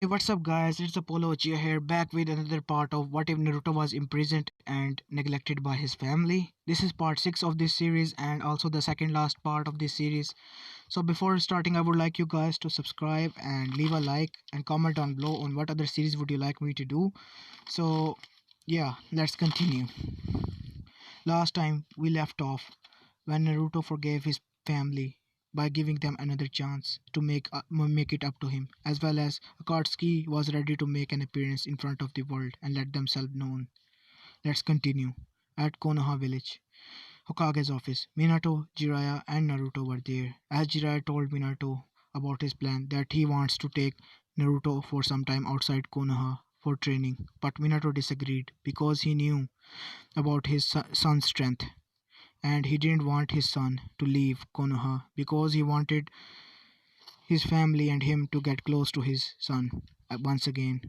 Hey, what's up, guys? It's Apollo Chia here, back with another part of What If Naruto Was Imprisoned and Neglected by His Family. This is part 6 of this series and also the second last part of this series. So, before starting, I would like you guys to subscribe and leave a like and comment down below on what other series would you like me to do. So, yeah, let's continue. Last time we left off when Naruto forgave his family by giving them another chance to make it up to him, as well as Akatsuki was ready to make an appearance in front of the world and let themselves known. Let's continue. At Konoha village, Hokage's office, Minato, Jiraiya and Naruto were there. As Jiraiya told Minato about his plan that he wants to take Naruto for some time outside Konoha for training, but Minato disagreed because he knew about his son's strength and he didn't want his son to leave Konoha because he wanted his family and him to get close to his son once again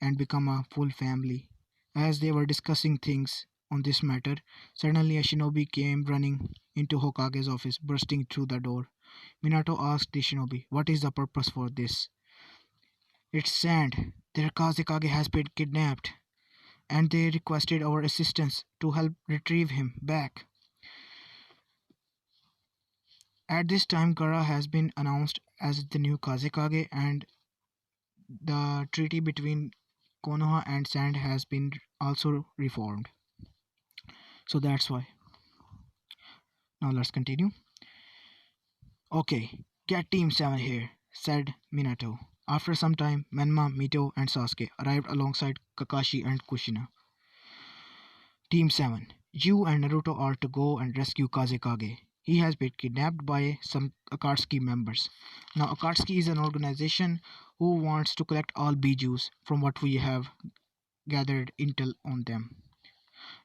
and become a full family. As they were discussing things on this matter, suddenly a shinobi came running into Hokage's office, bursting through the door. Minato asked the shinobi, "What is the purpose for this?" "It's sand. Their Kazekage has been kidnapped, and they requested our assistance to help retrieve him back." At this time, Gaara has been announced as the new Kazekage, and the treaty between Konoha and Sand has been also reformed. So that's why. Now let's continue. "Okay, get Team 7 here," said Minato. After some time, Menma, Mito, and Sasuke arrived alongside Kakashi and Kushina. "Team 7, you and Naruto are to go and rescue Kazekage. He has been kidnapped by some Akatsuki members." Now, Akatsuki is an organization who wants to collect all bijus from what we have gathered intel on them.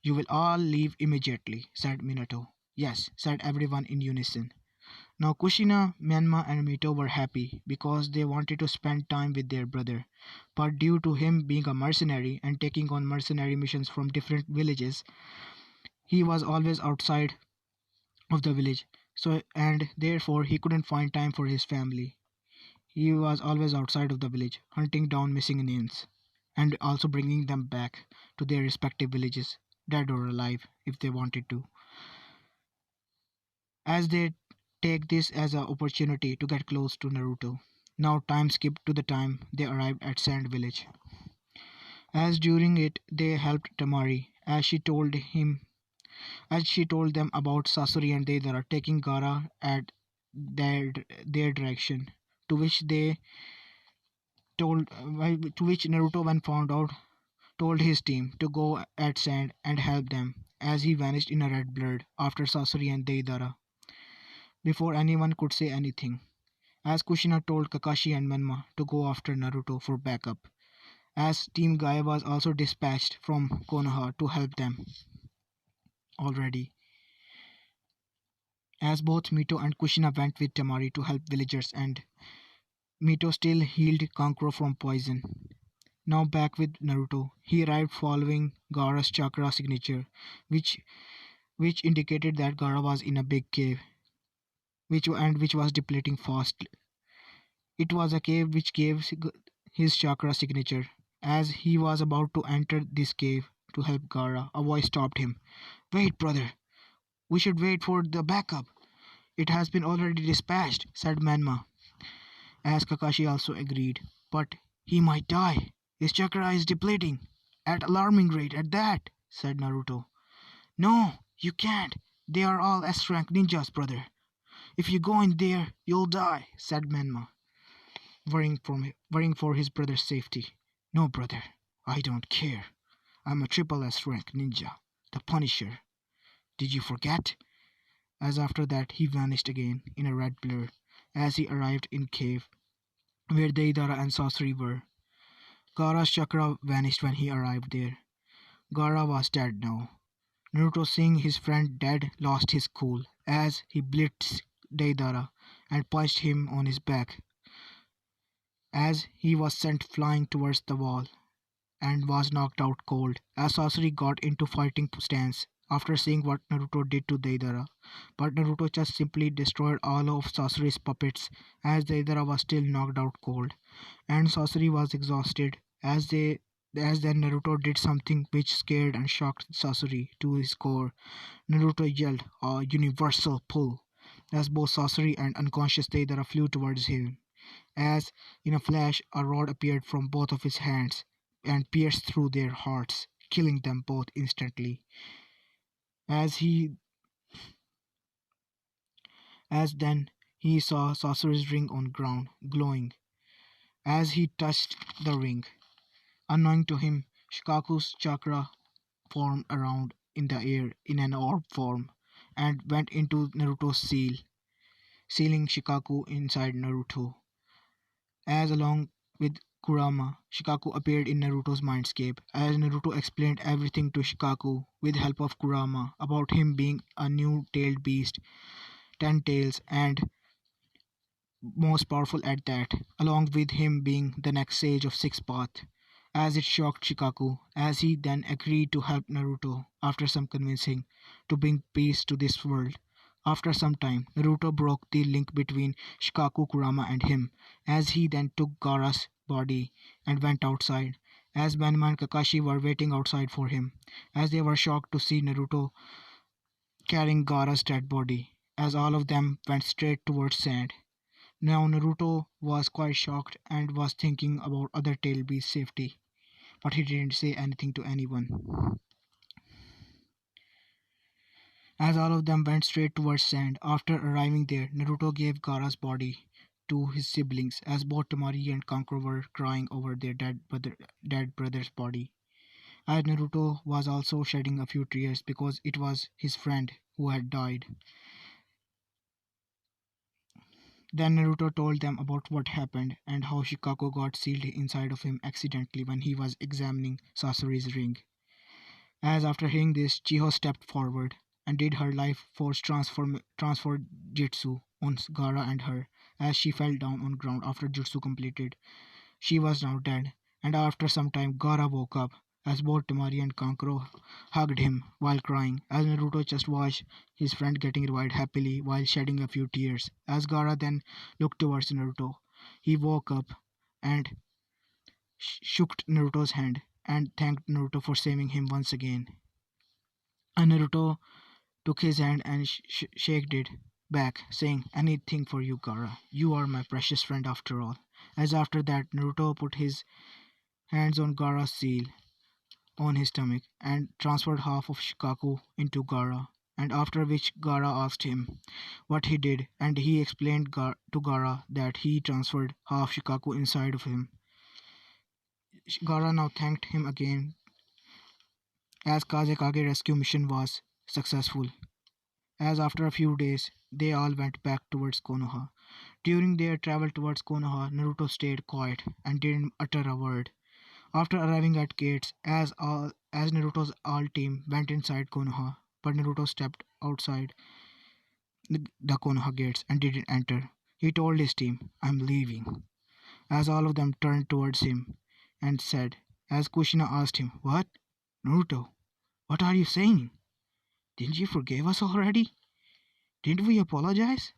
"You will all leave immediately," said Minato. "Yes," said everyone in unison. Now, Kushina, Myanmar, and Mito were happy because they wanted to spend time with their brother. But due to him being a mercenary and taking on mercenary missions from different villages, he was always outside of the village. So and therefore he couldn't find time for his family. He was always outside of the village, hunting down missing Indians and also bringing them back to their respective villages, dead or alive, if they wanted to, as they take this as an opportunity to get close to Naruto. Now time skipped to the time they arrived at Sand Village. As during it they helped Tamari as she told them about Sasori and Deidara taking Gara at their direction, to which they to which Naruto, when found out, told his team to go at Sand and help them, as he vanished in a red blur after Sasori and Deidara, before anyone could say anything. As Kushina told Kakashi and Menma to go after Naruto for backup, as Team Gaia was also dispatched from Konoha to help them already, as both Mito and Kushina went with Tamari to help villagers, and Mito still healed Kankuro from poison. Now back with Naruto, he arrived following Gaara's chakra signature, which which indicated that Gaara was in a big cave, which was depleting fast. It was a cave which gave his chakra signature. As he was about to enter this cave to help Gaara, a voice stopped him. "Wait, brother. We should wait for the backup. It has been already dispatched," said Manma, as Kakashi also agreed. "But he might die. His chakra is depleting at alarming rate at that," said Naruto. "No, you can't. They are all S-rank ninjas, brother. If you go in there, you'll die," said Manma, worrying for his brother's safety. "No, brother, I don't care. I'm a triple S-rank ninja, the Punisher. Did you forget?" As after that he vanished again in a red blur as he arrived in cave where Deidara and Sasori were. Gaara's chakra vanished when he arrived there. Gaara was dead now. Naruto, seeing his friend dead, lost his cool as he blitzed Deidara and punched him on his back as he was sent flying towards the wall and was knocked out cold as Sasori got into fighting stance after seeing what Naruto did to Deidara. But Naruto just simply destroyed all of Sasori's puppets as Deidara was still knocked out cold and Sasori was exhausted as then Naruto did something which scared and shocked Sasori to his core. Naruto yelled a universal pull as both Sasori and unconscious Deidara flew towards him. As in a flash, a rod appeared from both of his hands and pierced through their hearts, killing them both instantly. As he as then he saw Sasori's ring on ground, glowing. As he touched the ring, unknowing to him, Shikaku's chakra formed around in the air in an orb form and went into Naruto's seal, sealing Shikaku inside Naruto. As along with Kurama, Shikaku appeared in Naruto's mindscape as Naruto explained everything to Shikaku with help of Kurama about him being a new tailed beast, 10 tails, and most powerful at that, along with him being the next sage of Six Path, as it shocked Shikaku, as he then agreed to help Naruto after some convincing to bring peace to this world. After some time, Naruto broke the link between Shikaku, Kurama, and him, as he then took Gaara's body and went outside, as Benma and Kakashi were waiting outside for him, as they were shocked to see Naruto carrying Gaara's dead body, as all of them went straight towards sand. Now Naruto was quite shocked and was thinking about other tail beasts' safety, but he didn't say anything to anyone. As all of them went straight towards sand, after arriving there, Naruto gave Gaara's body to his siblings as both Temari and Kankuro were crying over their dead brother's body. As Naruto was also shedding a few tears because it was his friend who had died. Then Naruto told them about what happened and how Shikaku got sealed inside of him accidentally when he was examining Sasori's ring. As after hearing this, Chiho stepped forward and did her life force transfer jutsu on Gaara and her as she fell down on ground after jutsu completed. She was now dead, and after some time Gaara woke up as both Temari and Kankuro hugged him while crying, as Naruto just watched his friend getting revived happily while shedding a few tears. As Gaara then looked towards Naruto, he woke up and shook Naruto's hand and thanked Naruto for saving him once again. And Naruto took his hand and shaked it back, saying, "Anything for you, Gaara. You are my precious friend after all." As after that, Naruto put his hands on Gaara's seal on his stomach and transferred half of Shikaku into Gaara. And after which Gaara asked him what he did, and he explained to Gaara that he transferred half Shikaku inside of him. Gaara now thanked him again as Kazekage rescue mission was successful. As after a few days, they all went back towards Konoha. During their travel towards Konoha, Naruto stayed quiet and didn't utter a word. After arriving at gates, as Naruto's all team went inside Konoha, but Naruto stepped outside the Konoha gates and didn't enter. He told his team, "I'm leaving." As all of them turned towards him and said, as Kushina asked him, "What? Naruto, what are you saying? Didn't you forgive us already? Didn't we apologize?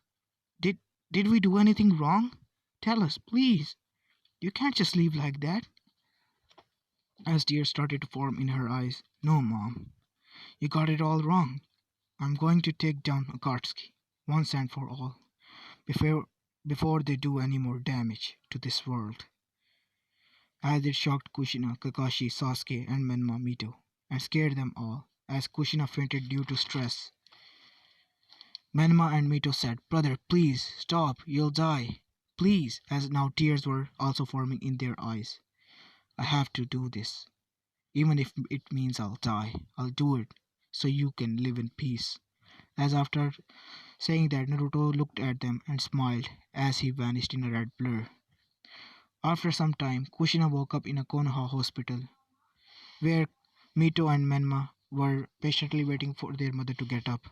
Did did we do anything wrong? Tell us, please. You can't just leave like that." As tears started to form in her eyes. "No, Mom. You got it all wrong. I'm going to take down Akatsuki once and for all, before before they do any more damage to this world." As it shocked Kushina, Kakashi, Sasuke, and Menma Mito, and scared them all, as Kushina fainted due to stress. Menma and Mito said, "Brother, please, stop, you'll die. Please," as now tears were also forming in their eyes. "I have to do this. Even if it means I'll die, I'll do it, so you can live in peace." As after saying that, Naruto looked at them and smiled as he vanished in a red blur. After some time, Kushina woke up in a Konoha hospital, where Mito and Menma were patiently waiting for their mother to get up.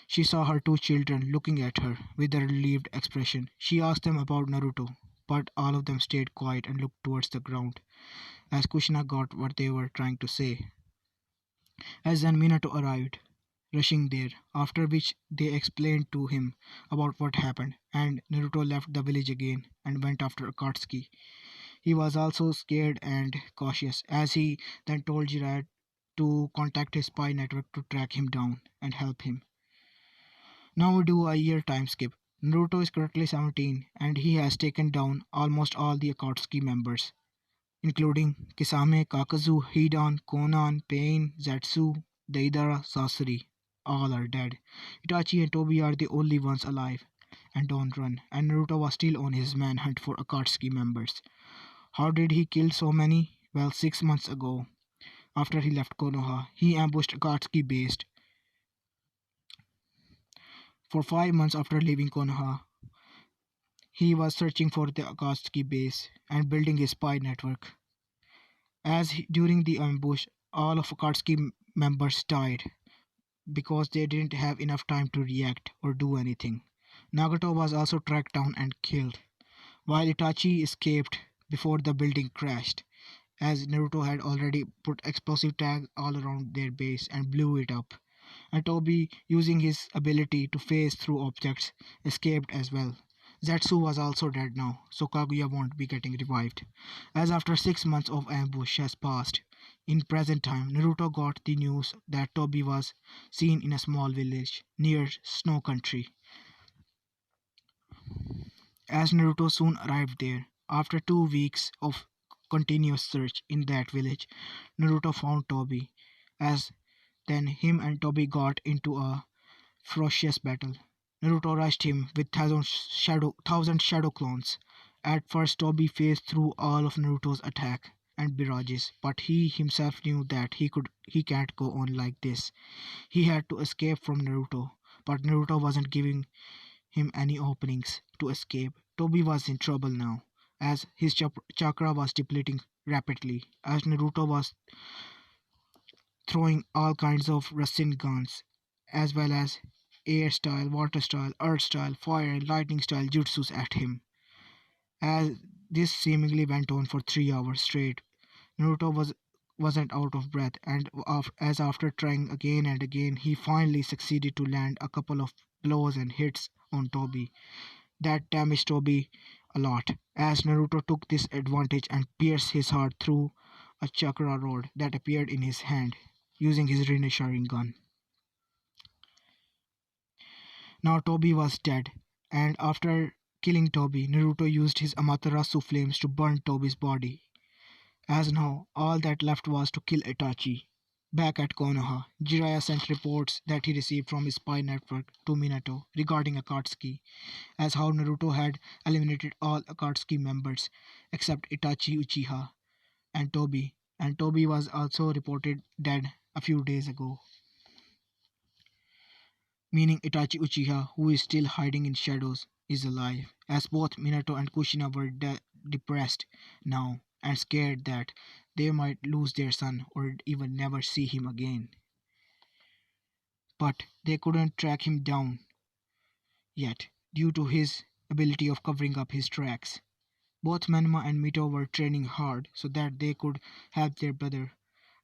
She saw her two children looking at her with a relieved expression. She asked them about Naruto, but all of them stayed quiet and looked towards the ground, as Kushina got what they were trying to say. As then Minato arrived, rushing there, after which they explained to him about what happened, and Naruto left the village again and went after Akatsuki. He was also scared and cautious, as he then told Jiraiya to contact his spy network to track him down and help him. Now we do a year time skip. Naruto is currently 17 and he has taken down almost all the Akatsuki members, including Kisame, Kakazu, Hidan, Konan, Pain, Zetsu, Deidara, Sasori. All are dead. Itachi and Tobi are the only ones alive and don't run, and Naruto was still on his manhunt for Akatsuki members. How did he kill so many? Well, 6 months ago, after he left Konoha, he ambushed Akatsuki base. For 5 months after leaving Konoha, he was searching for the Akatsuki base and building a spy network. During the ambush, all of Akatsuki members died because they didn't have enough time to react or do anything. Nagato was also tracked down and killed, while Itachi escaped before the building crashed, as Naruto had already put explosive tags all around their base and blew it up. And Toby, using his ability to phase through objects, escaped as well. Zetsu was also dead now, so Kaguya won't be getting revived. As after 6 months of ambush has passed, in present time, Naruto got the news that Toby was seen in a small village near Snow Country. As Naruto soon arrived there, after 2 weeks of continuous search in that village, Naruto found Toby. As then him and Toby got into a ferocious battle. Naruto rushed him with thousand shadow clones. At first Toby faced through all of Naruto's attack and barrages, but he himself knew that he can't go on like this. He had to escape from Naruto, but Naruto wasn't giving him any openings to escape. Toby was in trouble now, as his chakra was depleting rapidly, as Naruto was throwing all kinds of Rasen guns, as well as air style, water style, earth style, fire and lightning style jutsus at him. As this seemingly went on for 3 hours straight, Naruto wasn't out of breath, and as after trying again and again, he finally succeeded to land a couple of blows and hits on Toby. That damaged Toby a lot, as Naruto took this advantage and pierced his heart through a chakra rod that appeared in his hand, using his Rinne Sharingan. Now Toby was dead, and after killing Toby, Naruto used his Amaterasu flames to burn Toby's body. As now, all that left was to kill Itachi. Back at Konoha, Jiraiya sent reports that he received from his spy network to Minato regarding Akatsuki, as how Naruto had eliminated all Akatsuki members except Itachi Uchiha and Toby was also reported dead a few days ago, meaning Itachi Uchiha, who is still hiding in shadows, is alive, as both Minato and Kushina were depressed now and scared that they might lose their son or even never see him again. But they couldn't track him down yet, due to his ability of covering up his tracks. Both Manma and Mito were training hard so that they could help their brother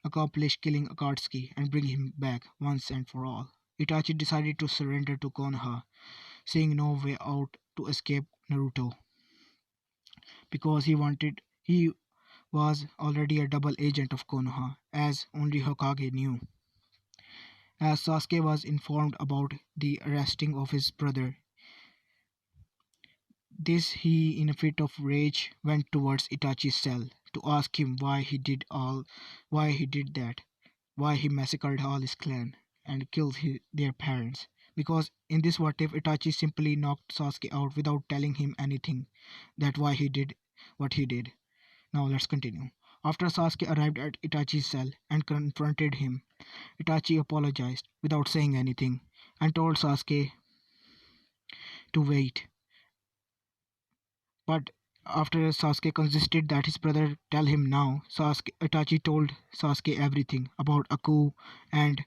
accomplish killing Akatsuki and bring him back once and for all. Itachi decided to surrender to Konoha, seeing no way out to escape Naruto, because he was already a double agent of Konoha, as only Hokage knew. As Sasuke was informed about the arresting of his brother, he in a fit of rage went towards Itachi's cell to ask him why he did that, why he massacred all his clan and killed their parents. Because in this what if, Itachi simply knocked Sasuke out without telling him anything that why he did what he did. Now let's continue. After Sasuke arrived at Itachi's cell and confronted him, Itachi apologized without saying anything and told Sasuke to wait. But after Sasuke insisted that his brother tell him now, Itachi told Sasuke everything about Aku, and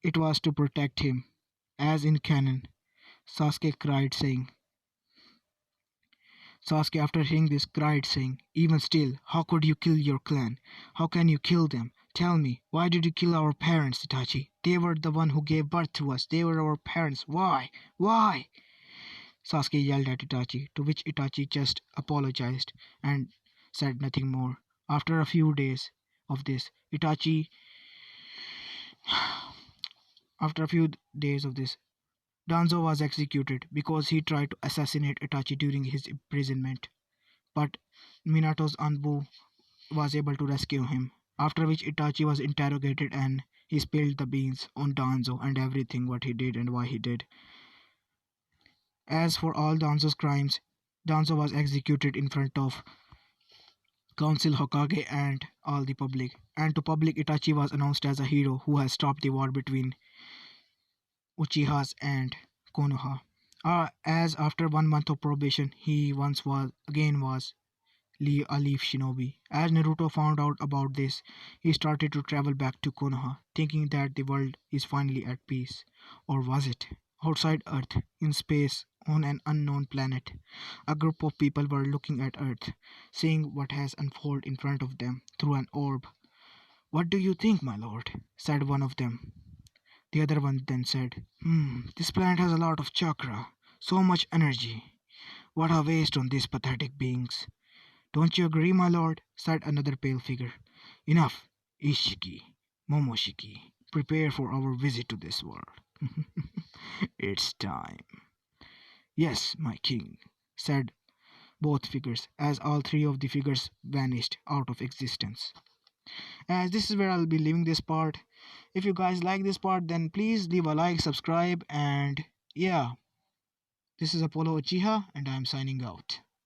it was to protect him. As in canon, Sasuke cried saying, Sasuke, after hearing this, cried, saying, "Even still, how could you kill your clan? How can you kill them? Tell me, why did you kill our parents, Itachi? They were the one who gave birth to us. They were our parents. Why? Why?" Sasuke yelled at Itachi, to which Itachi just apologized and said nothing more. After a few days of this, after a few days of this, Danzo was executed because he tried to assassinate Itachi during his imprisonment. But Minato's Anbu was able to rescue him. After which Itachi was interrogated and he spilled the beans on Danzo and everything what he did and why he did. As for all Danzo's crimes, Danzo was executed in front of Council Hokage and all the public. And to public, Itachi was announced as a hero who has stopped the war between Uchihas and Konoha. As after 1 month of probation, he once was a leaf shinobi. As Naruto found out about this, he started to travel back to Konoha, thinking that the world is finally at peace. Or was it? Outside Earth, in space, on an unknown planet, a group of people were looking at Earth, seeing what has unfolded in front of them through an orb. "What do you think, my lord?" said one of them. The other one then said, "This planet has a lot of chakra, so much energy. What a waste on these pathetic beings." "Don't you agree, my lord?" said another pale figure. "Enough, Ishiki, Momoshiki. Prepare for our visit to this world." "It's time." "Yes, my king," said both figures, as all three of the figures vanished out of existence. As this is where I'll be leaving this part. If you guys like this part, then please leave a like, subscribe, and yeah, this is Apollo Uchiha, and I'm signing out.